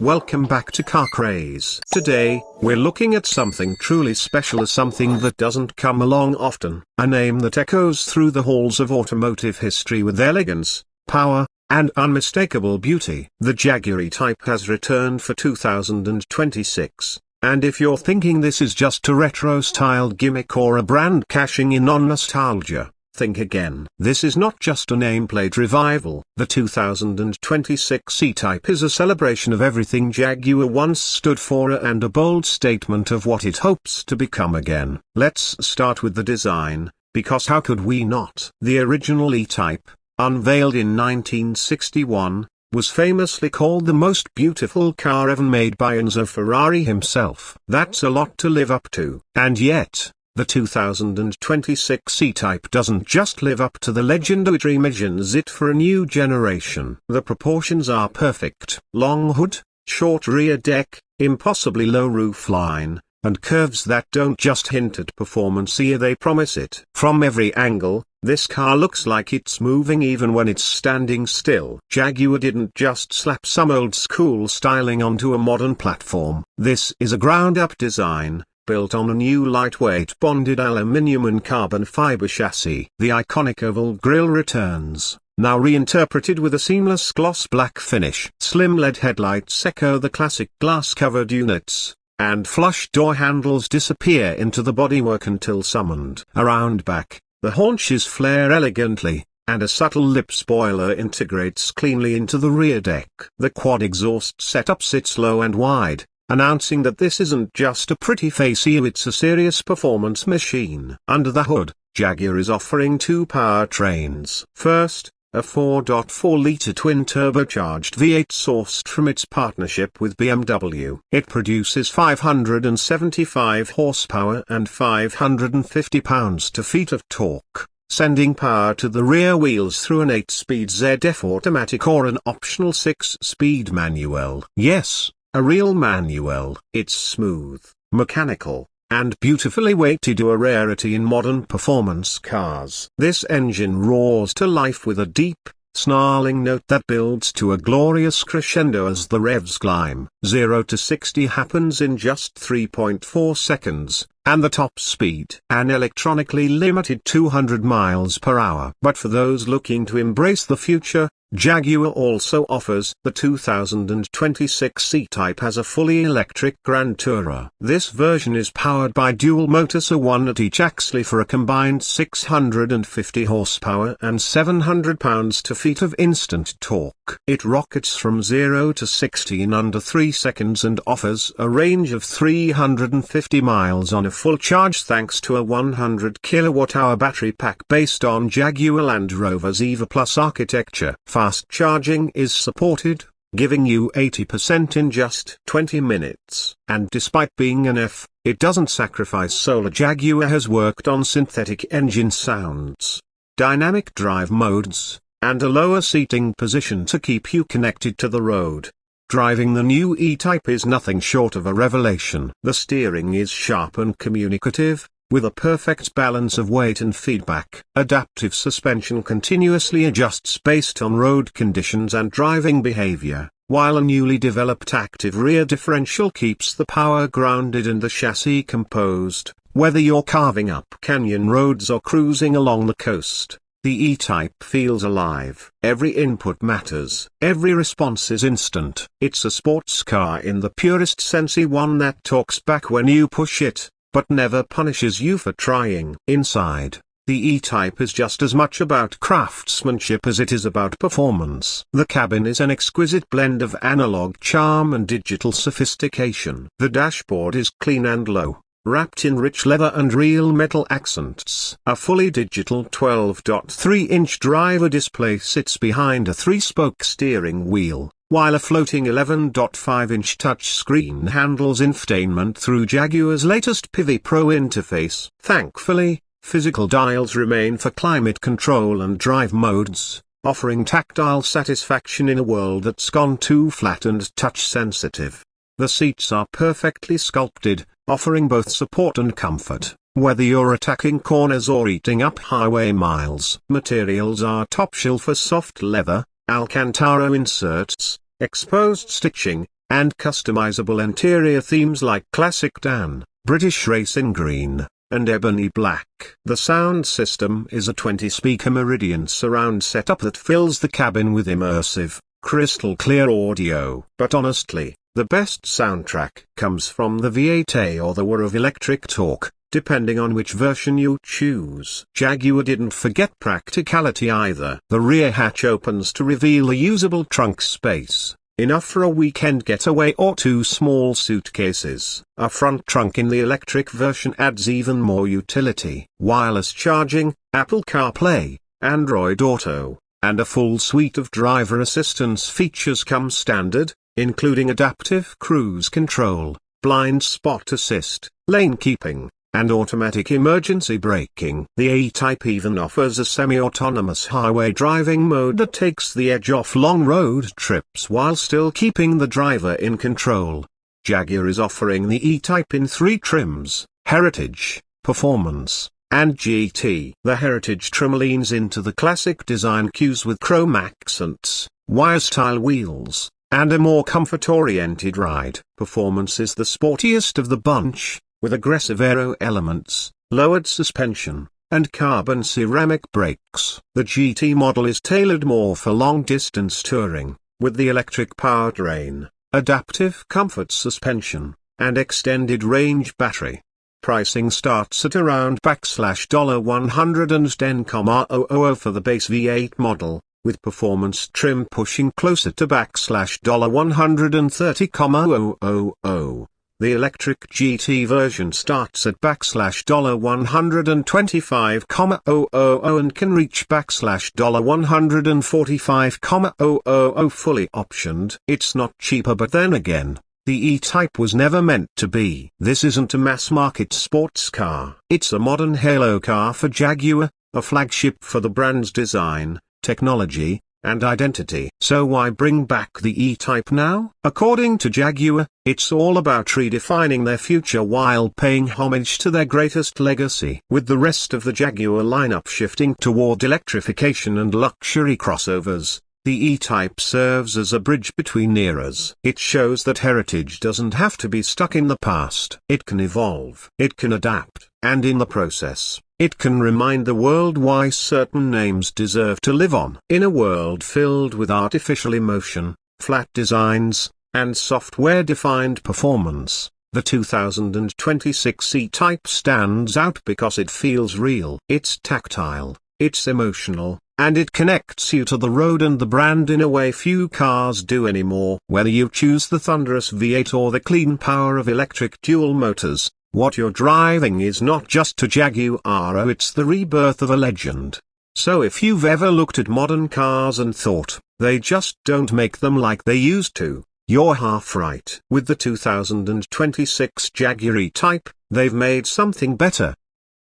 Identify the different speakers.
Speaker 1: Welcome back to Car Craze. Today, we're looking at something truly special, something that doesn't come along often. A name that echoes through the halls of automotive history with elegance, power, and unmistakable beauty. The Jaguar E-Type has returned for 2026. And if you're thinking this is just a retro-styled gimmick or a brand cashing in on nostalgia, think again. This is not just a nameplate revival. The 2026 E-Type is a celebration of everything Jaguar once stood for and a bold statement of what it hopes to become again. Let's start with the design, because how could we not? The original E-Type, unveiled in 1961, was famously called the most beautiful car ever made by Enzo Ferrari himself. That's a lot to live up to. And yet, the 2026 E-Type doesn't just live up to the legend, it reimagines it for a new generation. The proportions are perfect. Long hood, short rear deck, impossibly low roofline, and curves that don't just hint at performance here, they promise it. From every angle, this car looks like it's moving even when it's standing still. Jaguar didn't just slap some old school styling onto a modern platform. This is a ground-up design, built on a new lightweight bonded aluminium and carbon fiber chassis. The iconic oval grille returns, now reinterpreted with a seamless gloss black finish. Slim LED headlights echo the classic glass-covered units, and flush door handles disappear into the bodywork until summoned. Around back, the haunches flare elegantly, and a subtle lip spoiler integrates cleanly into the rear deck. The quad exhaust setup sits low and wide, announcing that this isn't just a pretty face here, it's a serious performance machine. Under the hood, Jaguar is offering two powertrains. First, a 4.4-litre twin-turbocharged V8 sourced from its partnership with BMW. It produces 575 horsepower and 550 pounds-to-feet of torque, sending power to the rear wheels through an 8-speed ZF automatic or an optional 6-speed manual. Yes, a real manual. It's smooth, mechanical, and beautifully weighted, a rarity in modern performance cars. This engine roars to life with a deep, snarling note that builds to a glorious crescendo as the revs climb. 0 to 60 happens in just 3.4 seconds, and the top speed, an electronically limited 200 miles per hour. But for those looking to embrace the future, Jaguar also offers the 2026 E-Type has a fully electric Grand Tourer. This version is powered by dual motors, a one at each axle, for a combined 650 horsepower and 700 pounds-to-feet of instant torque. It rockets from 0 to 60 in under 3 seconds and offers a range of 350 miles on a full charge thanks to a 100 kilowatt-hour battery pack based on Jaguar Land Rover's EVA Plus architecture. Fast charging is supported, giving you 80% in just 20 minutes. And despite being an F, it doesn't sacrifice soul. Jaguar has worked on synthetic engine sounds, dynamic drive modes, and a lower seating position to keep you connected to the road. Driving the new E-Type is nothing short of a revelation. The steering is sharp and communicative, with a perfect balance of weight and feedback. Adaptive suspension continuously adjusts based on road conditions and driving behavior, while a newly developed active rear differential keeps the power grounded and the chassis composed. Whether you're carving up canyon roads or cruising along the coast, the E-Type feels alive. Every input matters. Every response is instant. It's a sports car in the purest sense, one that talks back when you push it, but never punishes you for trying. Inside, the E-Type is just as much about craftsmanship as it is about performance. The cabin is an exquisite blend of analog charm and digital sophistication. The dashboard is clean and low, wrapped in rich leather and real metal accents. A fully digital 12.3-inch driver display sits behind a 3-spoke steering wheel, while a floating 11.5-inch touchscreen handles infotainment through Jaguar's latest Pivi Pro interface. Thankfully, physical dials remain for climate control and drive modes, offering tactile satisfaction in a world that's gone too flat and touch-sensitive. The seats are perfectly sculpted, offering both support and comfort, whether you're attacking corners or eating up highway miles. Materials are top shelf for soft leather, Alcantara inserts, exposed stitching, and customizable interior themes like classic tan, British racing green, and ebony black. The sound system is a 20-speaker Meridian surround setup that fills the cabin with immersive, crystal clear audio. But honestly, the best soundtrack comes from the V8A or the War of electric torque, depending on which version you choose. Jaguar didn't forget practicality either. The rear hatch opens to reveal a usable trunk space, enough for a weekend getaway or 2 small suitcases. A front trunk in the electric version adds even more utility. Wireless charging, Apple CarPlay, Android Auto, and a full suite of driver assistance features come standard, including adaptive cruise control, blind spot assist, lane keeping, and automatic emergency braking. The E-Type even offers a semi-autonomous highway driving mode that takes the edge off long road trips while still keeping the driver in control. Jaguar is offering the E-Type in 3 trims: Heritage, Performance, and GT. The Heritage trim leans into the classic design cues with chrome accents, wire-style wheels, and a more comfort-oriented ride. Performance is the sportiest of the bunch, with aggressive aero elements, lowered suspension, and carbon ceramic brakes. The GT model is tailored more for long-distance touring, with the electric powertrain, adaptive comfort suspension, and extended range battery. Pricing starts at around $110,000 for the base V8 model, with performance trim pushing closer to $130,000. The electric GT version starts at $125,000 and can reach $145,000 fully optioned. It's not cheaper, but then again, the E-Type was never meant to be. This isn't a mass-market sports car. It's a modern halo car for Jaguar, a flagship for the brand's design, technology, and identity. So why bring back the E-Type now? According to Jaguar, it's all about redefining their future while paying homage to their greatest legacy. With the rest of the Jaguar lineup shifting toward electrification and luxury crossovers, the E-Type serves as a bridge between eras. It shows that heritage doesn't have to be stuck in the past. It can evolve. It can adapt. And in the process, it can remind the world why certain names deserve to live on. In a world filled with artificial emotion, flat designs, and software-defined performance, the 2026 E-Type stands out because it feels real. It's tactile, it's emotional, and it connects you to the road and the brand in a way few cars do anymore. Whether you choose the thunderous V8 or the clean power of electric dual motors, what you're driving is not just a Jaguar, it's the rebirth of a legend. So if you've ever looked at modern cars and thought, they just don't make them like they used to, you're half right. With the 2026 Jaguar E-Type, they've made something better.